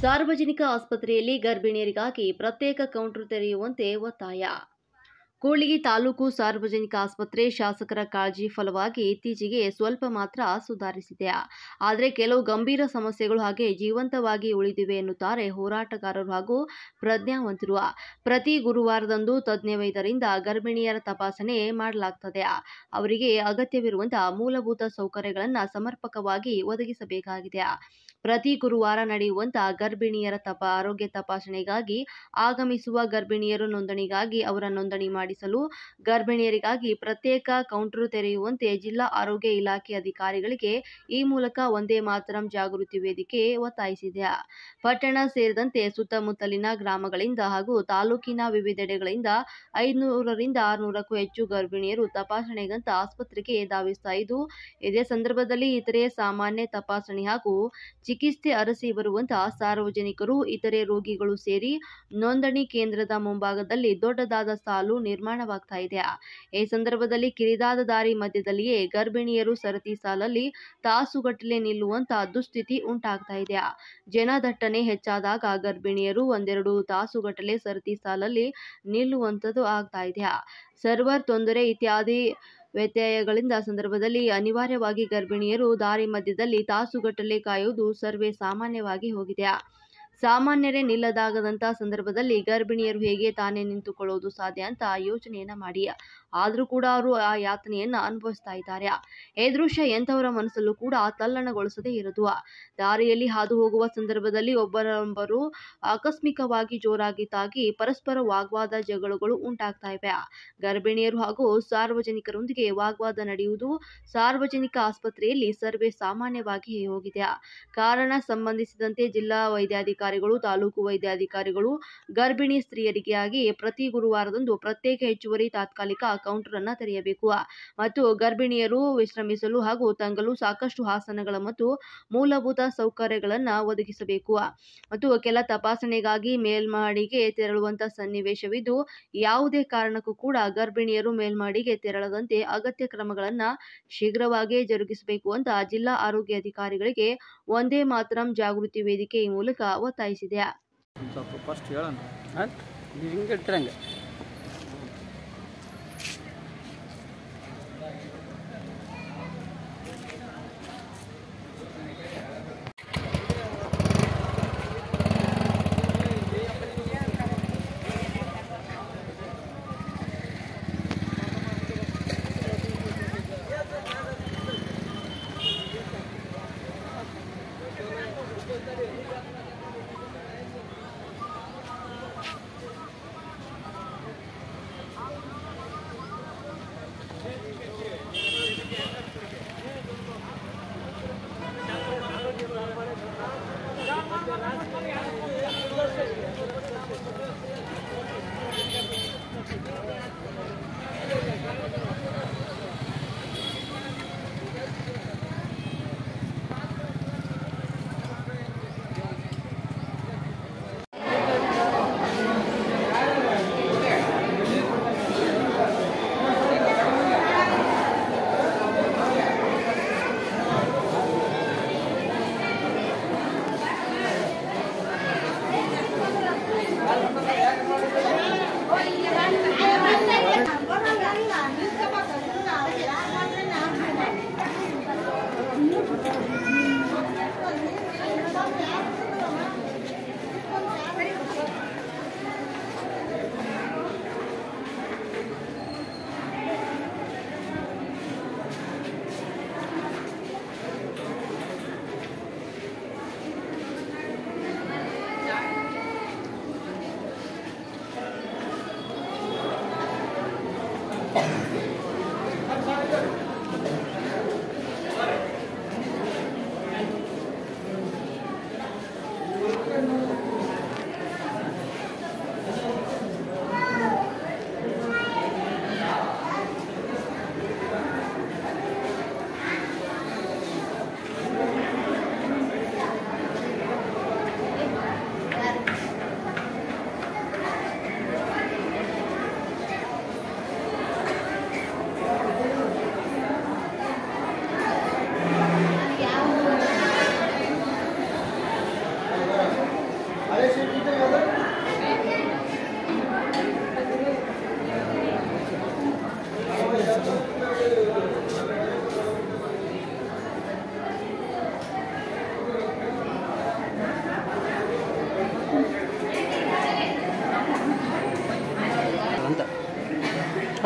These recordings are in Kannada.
ಸಾರ್ವಜನಿಕ ಆಸ್ಪತ್ರೆಯಲ್ಲಿ ಗರ್ಭಿಣಿಯರಿಗಾಗಿ ಪ್ರತ್ಯೇಕ ಕೌಂಟರ್ ತೆರೆಯುವಂತೆ ಒತ್ತಾಯ. ಕೂಡ್ಲಿಗಿ ತಾಲೂಕು ಸಾರ್ವಜನಿಕ ಆಸ್ಪತ್ರೆ ಶಾಸಕರ ಕಾಳಜಿ ಫಲವಾಗಿ ಇತ್ತೀಚೆಗೆ ಸ್ವಲ್ಪ ಮಾತ್ರ ಸುಧಾರಿಸಿದೆ. ಆದರೆ ಕೆಲವು ಗಂಭೀರ ಸಮಸ್ಯೆಗಳು ಹಾಗೆ ಜೀವಂತವಾಗಿ ಉಳಿದಿವೆ ಎನ್ನುತ್ತಾರೆ ಹೋರಾಟಗಾರರು ಹಾಗೂ ಪ್ರಜ್ಞಾವಂತರು. ಪ್ರತಿ ಗುರುವಾರದಂದು ತಜ್ಞ ವೈದ್ಯರಿಂದ ಗರ್ಭಿಣಿಯರ ತಪಾಸಣೆ ಮಾಡಲಾಗುತ್ತದೆ. ಅವರಿಗೆ ಅಗತ್ಯವಿರುವಂತಹ ಮೂಲಭೂತ ಸೌಕರ್ಯಗಳನ್ನು ಸಮರ್ಪಕವಾಗಿ ಒದಗಿಸಬೇಕಾಗಿದೆ. ಪ್ರತಿ ಗುರುವಾರ ನಡೆಯುವಂತಹ ಗರ್ಭಿಣಿಯರ ಆರೋಗ್ಯ ತಪಾಸಣೆಗಾಗಿ ಆಗಮಿಸುವ ಗರ್ಭಿಣಿಯರು ನೋಂದಣಿಗಾಗಿ ಅವರ ನೋಂದಣಿ ಮಾಡಿಸಲು ಗರ್ಭಿಣಿಯರಿಗಾಗಿ ಪ್ರತ್ಯೇಕ ಕೌಂಟರ್ ತೆರೆಯುವಂತೆ ಜಿಲ್ಲಾ ಆರೋಗ್ಯ ಇಲಾಖೆ ಅಧಿಕಾರಿಗಳಿಗೆ ಈ ಮೂಲಕ ಒಂದೇ ಮಾತರಂ ಜಾಗೃತಿ ವೇದಿಕೆ ಒತ್ತಾಯಿಸಿದೆ. ಪಟ್ಟಣ ಸೇರಿದಂತೆ ಸುತ್ತಮುತ್ತಲಿನ ಗ್ರಾಮಗಳಿಂದ ಹಾಗೂ ತಾಲೂಕಿನ ವಿವಿಧೆಡೆಗಳಿಂದ 500ರಿಂದ 600ಕ್ಕೂ ಹೆಚ್ಚು ಗರ್ಭಿಣಿಯರು ತಪಾಸಣೆಗಂತ ಆಸ್ಪತ್ರೆಗೆ ಧಾವಿಸ್ತಾ ಇದ್ದು, ಇದೇ ಸಂದರ್ಭದಲ್ಲಿ ಇತರೆ ಸಾಮಾನ್ಯ ತಪಾಸಣೆ ಹಾಗೂ ಚಿಕಿತ್ಸೆ ಅರಸಿ ಬರುವಂತಹ ಸಾರ್ವಜನಿಕರು, ಇತರೆ ರೋಗಿಗಳು ಸೇರಿ ನೋಂದಣಿ ಕೇಂದ್ರದ ಮುಂಭಾಗದಲ್ಲಿ ದೊಡ್ಡದಾದ ಸಾಲು ನಿರ್ಮಾಣವಾಗ್ತಾ ಇದೆ. ಈ ಸಂದರ್ಭದಲ್ಲಿ ಕಿರಿದಾದ ದಾರಿ ಮಧ್ಯದಲ್ಲಿಯೇ ಗರ್ಭಿಣಿಯರು ಸರತಿ ಸಾಲಲ್ಲಿ ತಾಸುಗಟ್ಟಲೆ ನಿಲ್ಲುವಂತಹ ದುಸ್ಥಿತಿ ಉಂಟಾಗ್ತಾ ಇದೆ. ಜನದಟ್ಟಣೆ ಹೆಚ್ಚಾದಾಗ ಗರ್ಭಿಣಿಯರು ಒಂದೆರಡು ತಾಸುಗಟ್ಟಲೆ ಸರತಿ ಸಾಲಲ್ಲಿ ನಿಲ್ಲುವಂತದ್ದು ಆಗ್ತಾ ಇದೆ. ಸರ್ವರ್ ತೊಂದರೆ ಇತ್ಯಾದಿ ವ್ಯತ್ಯಯಗಳಿಂದ ಸಂದರ್ಭದಲ್ಲಿ ಅನಿವಾರ್ಯವಾಗಿ ಗರ್ಭಿಣಿಯರು ದಾರಿ ಮಧ್ಯದಲ್ಲಿ ತಾಸುಗಟ್ಟಲೆ ಕಾಯುವುದು ಸರ್ವೇ ಸಾಮಾನ್ಯವಾಗಿ ಹೋಗಿದೆ. ಸಾಮಾನ್ಯರೇ ನಿಲ್ಲದಾಗದಂತ ಸಂದರ್ಭದಲ್ಲಿ ಗರ್ಭಿಣಿಯರು ಹೇಗೆ ತಾನೇ ನಿಂತುಕೊಳ್ಳೋದು ಸಾಧ್ಯ ಅಂತ ಯೋಚನೆಯನ್ನ ಮಾಡಿ. ಆದರೂ ಕೂಡ ಅವರು ಆ ಯಾತನೆಯನ್ನ ಅನುಭವಿಸ್ತಾ ಇದ್ದಾರೆ. ಈ ದೃಶ್ಯ ಎಂಥವರ ಮನಸ್ಸಲ್ಲೂ ಕೂಡ ತಲ್ಲಣಗೊಳಿಸದೇ ಇರದು. ದಾರಿಯಲ್ಲಿ ಹಾದು ಹೋಗುವ ಸಂದರ್ಭದಲ್ಲಿ ಒಬ್ಬರೊಬ್ಬರು ಆಕಸ್ಮಿಕವಾಗಿ ಜೋರಾಗಿ ತಾಗಿ ಪರಸ್ಪರ ವಾಗ್ವಾದ ಜಗಳಗಳು ಉಂಟಾಗ್ತಾ ಇವೆ. ಗರ್ಭಿಣಿಯರು ಹಾಗೂ ಸಾರ್ವಜನಿಕರೊಂದಿಗೆ ವಾಗ್ವಾದ ನಡೆಯುವುದು ಸಾರ್ವಜನಿಕ ಆಸ್ಪತ್ರೆಯಲ್ಲಿ ಸರ್ವೇ ಸಾಮಾನ್ಯವಾಗಿ ಹೋಗಿದೆ. ಕಾರಣ ಸಂಬಂಧಿಸಿದಂತೆ ಜಿಲ್ಲಾ ವೈದ್ಯಾಧಿಕಾರಿಗಳು, ತಾಲೂಕು ವೈದ್ಯಾಧಿಕಾರಿಗಳು ಗರ್ಭಿಣಿ ಸ್ತ್ರೀಯರಿಗಾಗಿ ಪ್ರತಿ ಗುರುವಾರದಂದು ಪ್ರತ್ಯೇಕ ಹೆಚ್ಚುವರಿ ತಾತ್ಕಾಲಿಕ ಕೌಂಟರ್ ಅನ್ನು ತೆರೆಯಬೇಕು ಮತ್ತು ಗರ್ಭಿಣಿಯರು ವಿಶ್ರಮಿಸಲು ಹಾಗೂ ತಂಗಲು ಸಾಕಷ್ಟು ಆಸನಗಳ ಮತ್ತು ಮೂಲಭೂತ ಸೌಕರ್ಯಗಳನ್ನು ಒದಗಿಸಬೇಕು ಮತ್ತು ಕೆಲ ತಪಾಸಣೆಗಾಗಿ ಮೇಲ್ಮಹಡಿಗೆ ತೆರಳುವಂತಹ ಸನ್ನಿವೇಶವಿದ್ದು, ಯಾವುದೇ ಕಾರಣಕ್ಕೂ ಕೂಡ ಗರ್ಭಿಣಿಯರು ಮೇಲ್ಮಹಡಿಗೆ ತೆರಳದಂತೆ ಅಗತ್ಯ ಕ್ರಮಗಳನ್ನು ಶೀಘ್ರವಾಗಿ ಜರುಗಿಸಬೇಕು ಅಂತ ಜಿಲ್ಲಾ ಆರೋಗ್ಯ ಅಧಿಕಾರಿಗಳಿಗೆ ಒಂದೇ ಮಾತರಂ ಜಾಗೃತಿ ವೇದಿಕೆ ಈ ಮೂಲಕ ಒತ್ತಾಯಿಸಿದೆ.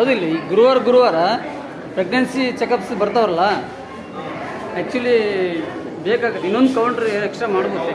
ಹೌದಿಲ್ಲ, ಈ ಗುರುವಾರ ಪ್ರೆಗ್ನೆನ್ಸಿ ಚೆಕಪ್ಸ್ ಬರ್ತಾವಲ್ಲ, ಆ್ಯಕ್ಚುಲಿ ಬೇಕಾಗುತ್ತೆ ಇನ್ನೊಂದು ಕೌಂಟ್ರ್ ಎಕ್ಸ್ಟ್ರಾ ಮಾಡ್ಬೋದು.